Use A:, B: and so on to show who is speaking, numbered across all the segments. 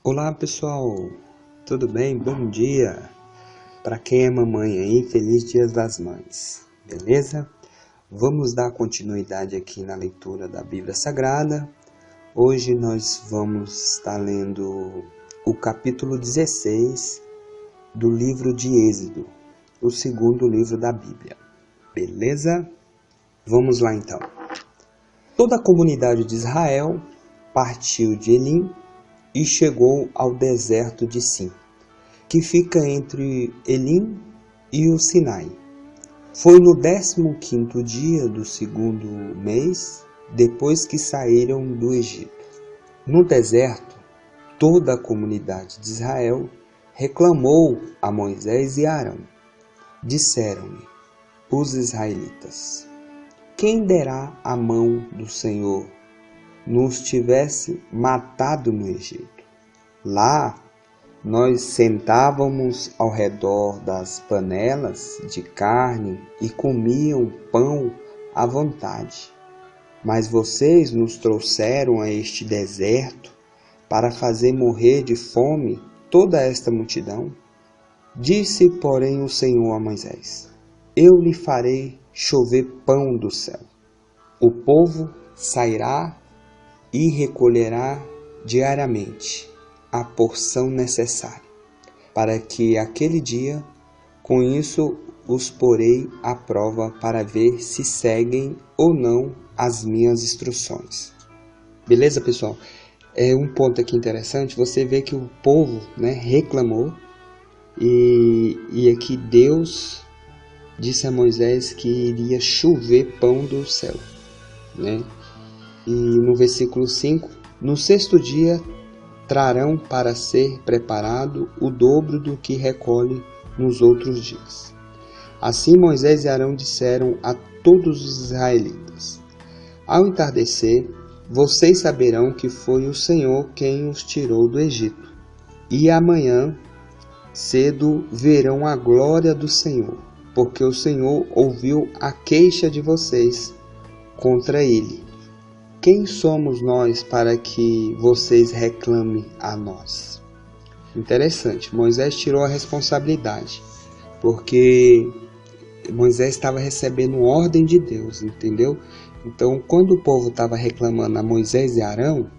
A: Olá pessoal, tudo bem? Bom dia! Para quem é mamãe aí, feliz Dia das Mães, beleza? Vamos dar continuidade aqui na leitura da Bíblia Sagrada. Hoje nós vamos estar lendo o capítulo 16 do livro de Êxodo, o segundo livro da Bíblia, beleza? Vamos lá então. Toda a comunidade de Israel partiu de Elim e chegou ao deserto de Sim, que fica entre Elim e o Sinai. Foi no 15º dia do segundo mês, depois que saíram do Egito. No deserto, toda a comunidade de Israel reclamou a Moisés e Arão. Disseram-lhe os israelitas: quem dera a mão do Senhor nos tivesse matado no Egito. Lá nós sentávamos ao redor das panelas de carne e comiam pão à vontade. Mas vocês nos trouxeram a este deserto para fazer morrer de fome toda esta multidão? Disse, porém, o Senhor a Moisés: eu lhe farei chover pão do céu. O povo sairá e recolherá diariamente a porção necessária, para que aquele dia, com isso, os porei à prova para ver se seguem ou não as minhas instruções. Beleza, pessoal? É um ponto aqui interessante, você vê que o povo, reclamou e aqui Deus disse a Moisés que iria chover pão do céu, E no versículo 5, no sexto dia trarão para ser preparado o dobro do que recolhe nos outros dias. Assim Moisés e Arão disseram a todos os israelitas: ao entardecer, vocês saberão que foi o Senhor quem os tirou do Egito. E amanhã cedo verão a glória do Senhor, porque o Senhor ouviu a queixa de vocês contra ele. Quem somos nós para que vocês reclamem a nós? Interessante, Moisés tirou a responsabilidade, porque Moisés estava recebendo ordem de Deus, entendeu? Então, quando o povo estava reclamando a Moisés e Arão,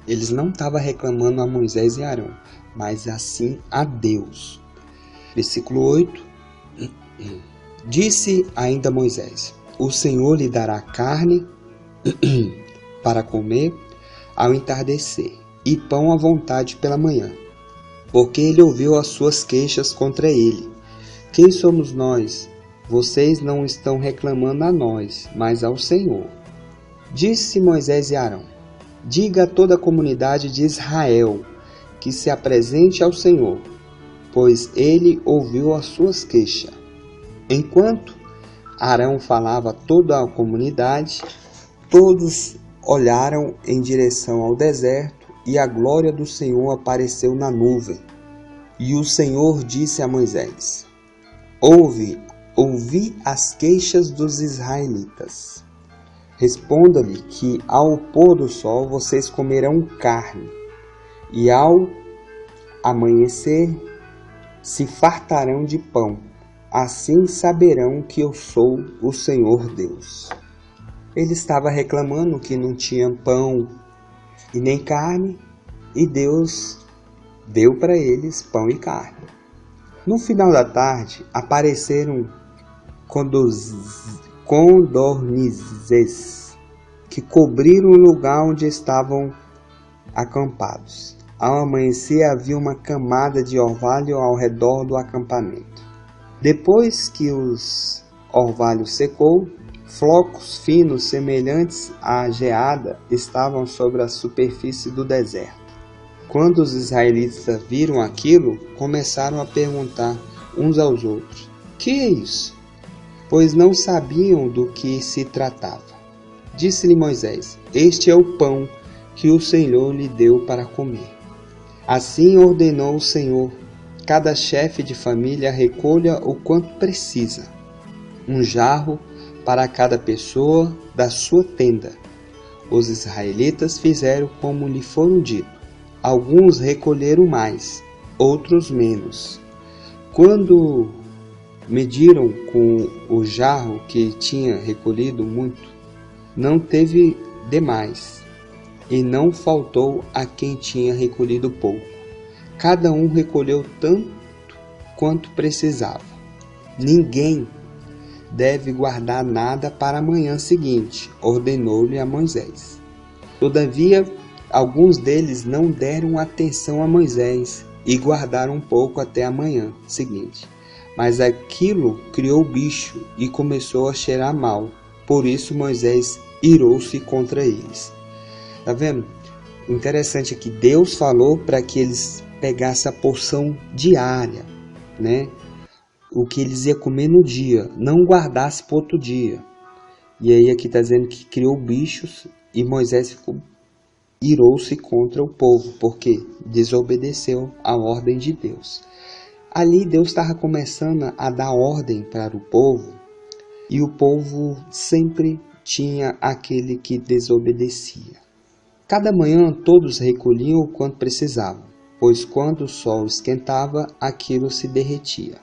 A: eles não estavam reclamando a Moisés e Arão, mas assim a Deus. Versículo 8, disse ainda Moisés: o Senhor lhe dará carne para comer ao entardecer, e pão à vontade pela manhã, porque ele ouviu as suas queixas contra ele. Quem somos nós? Vocês não estão reclamando a nós, mas ao Senhor. Disse Moisés e Arão: diga a toda a comunidade de Israel que se apresente ao Senhor, pois ele ouviu as suas queixas. Enquanto Arão falava a toda a comunidade, todos olharam em direção ao deserto, e a glória do Senhor apareceu na nuvem. E o Senhor disse a Moisés: ouvi as queixas dos israelitas. Responda-lhe que ao pôr do sol vocês comerão carne, e ao amanhecer se fartarão de pão. Assim saberão que eu sou o Senhor Deus. Ele estava reclamando que não tinha pão e nem carne, e Deus deu para eles pão e carne. No final da tarde, apareceram codornizes que cobriram o lugar onde estavam acampados. Ao amanhecer, havia uma camada de orvalho ao redor do acampamento. Depois que os orvalhos secou, flocos finos semelhantes à geada estavam sobre a superfície do deserto. Quando os israelitas viram aquilo, começaram a perguntar uns aos outros: que é isso? Pois não sabiam do que se tratava. Disse-lhe Moisés: este é o pão que o Senhor lhe deu para comer. Assim ordenou o Senhor: cada chefe de família recolha o quanto precisa, um jarro para cada pessoa da sua tenda. Os israelitas fizeram como lhe foram dito. Alguns recolheram mais, outros menos. Quando mediram com o jarro que tinha recolhido muito, não teve demais, e não faltou a quem tinha recolhido pouco. Cada um recolheu tanto quanto precisava. Ninguém deve guardar nada para a manhã seguinte, ordenou-lhe a Moisés. Todavia, alguns deles não deram atenção a Moisés e guardaram um pouco até a manhã seguinte. Mas aquilo criou bicho e começou a cheirar mal. Por isso Moisés irou-se contra eles. Tá vendo? O interessante é que Deus falou para que eles pegassem a porção diária, né? O que eles iam comer no dia, não guardasse para outro dia. E aí aqui está dizendo que criou bichos e Moisés irou-se contra o povo, porque desobedeceu a ordem de Deus. Ali Deus estava começando a dar ordem para o povo, e o povo sempre tinha aquele que desobedecia. Cada manhã todos recolhiam o quanto precisavam, pois quando o sol esquentava, aquilo se derretia.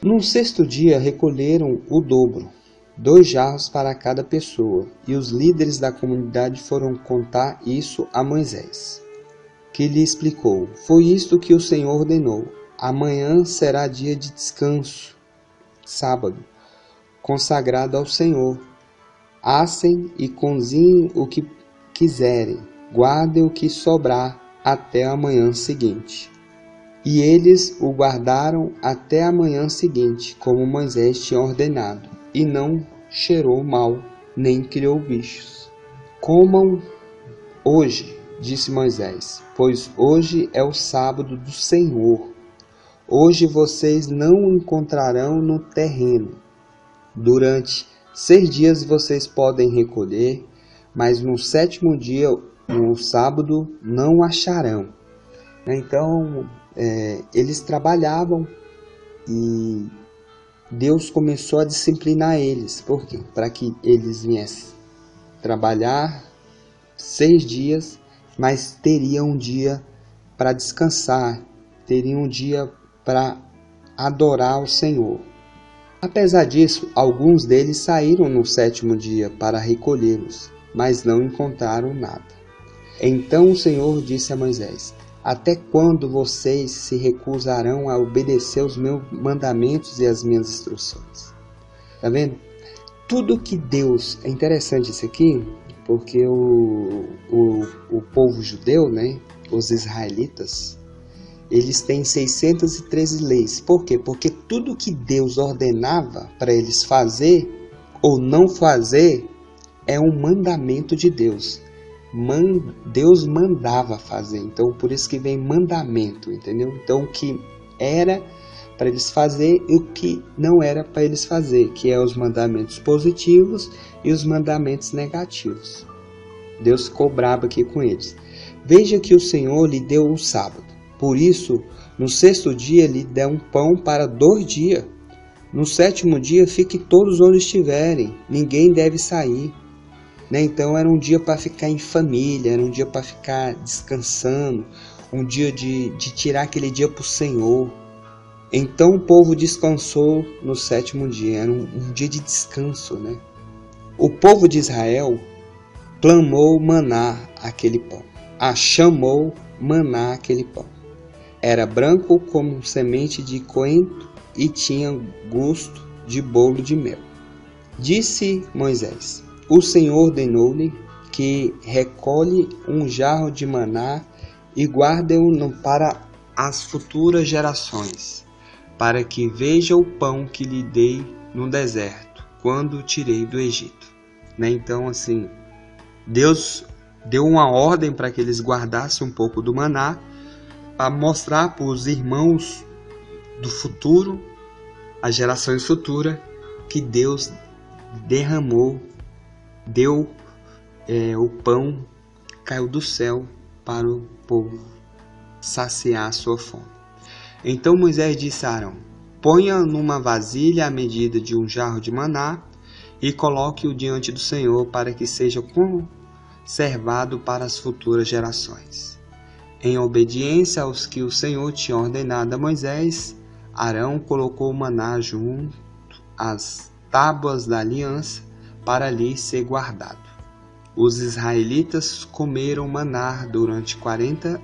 A: No sexto dia recolheram o dobro, 2 jarros para cada pessoa, e os líderes da comunidade foram contar isso a Moisés, que lhe explicou: foi isto que o Senhor ordenou. Amanhã será dia de descanso, sábado, consagrado ao Senhor. Assem e cozinhem o que quiserem, guardem o que sobrar até a manhã seguinte. E eles o guardaram até a manhã seguinte, como Moisés tinha ordenado, e não cheirou mal, nem criou bichos. Comam hoje, disse Moisés, pois hoje é o sábado do Senhor. Hoje vocês não o encontrarão no terreno. Durante 6 dias vocês podem recolher, mas no 7º dia, no sábado, não o acharão. Então, eles trabalhavam e Deus começou a disciplinar eles. Por quê? Para que eles viessem trabalhar 6 dias, mas teriam um dia para descansar, teriam um dia para adorar o Senhor. Apesar disso, alguns deles saíram no 7º dia para recolhê-los, mas não encontraram nada. Então o Senhor disse a Moisés: até quando vocês se recusarão a obedecer os meus mandamentos e as minhas instruções? Tá vendo? Tudo que Deus... É interessante isso aqui, porque o povo judeu, né, os israelitas, eles têm 613 leis. Por quê? Porque tudo que Deus ordenava para eles fazer ou não fazer é um mandamento de Deus. Deus mandava fazer. Então, por isso que vem mandamento, entendeu? Então, o que era para eles fazer e o que não era para eles fazer, que é os mandamentos positivos e os mandamentos negativos. Deus ficou bravo aqui com eles. Veja que o Senhor lhe deu um sábado. Por isso, no 6º dia, lhe dá um pão para 2 dias. No 7º dia, fique todos onde estiverem. Ninguém deve sair. Né? Então, era um dia para ficar em família, era um dia para ficar descansando, um dia de tirar aquele dia para o Senhor. Então, o povo descansou no 7º dia. Era um dia de descanso. Né? O povo de Israel clamou maná aquele pão. Chamou maná aquele pão. Era branco como semente de coentro e tinha gosto de bolo de mel. Disse Moisés: o Senhor ordenou-lhe que recolhe um jarro de maná e guarde-o para as futuras gerações, para que veja o pão que lhe dei no deserto, quando o tirei do Egito. Né? Então, assim, Deus deu uma ordem para que eles guardassem um pouco do maná, para mostrar para os irmãos do futuro, as gerações futuras, que Deus derramou, deu o pão, caiu do céu para o povo saciar a sua fome. Então Moisés disse a Arão: ponha numa vasilha a medida de um jarro de maná e coloque-o diante do Senhor para que seja conservado para as futuras gerações. Em obediência aos que o Senhor tinha ordenado a Moisés, Arão colocou o maná junto às tábuas da aliança para ali ser guardado. Os israelitas comeram maná durante 40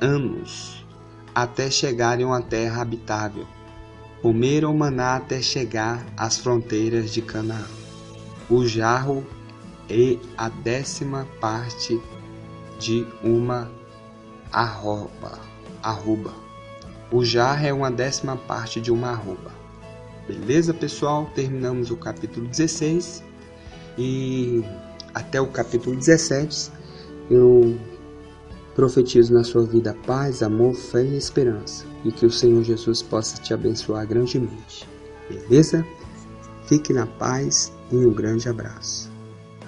A: anos, até chegarem a uma terra habitável. Comeram maná até chegar às fronteiras de Canaã. O jarro é a 10ª parte de uma arroba. O jarro é uma 10ª parte de uma arroba. Beleza, pessoal? Terminamos o capítulo 16 e até o capítulo 17 eu profetizo na sua vida paz, amor, fé e esperança, e que o Senhor Jesus possa te abençoar grandemente. Beleza? Fique na paz e um grande abraço.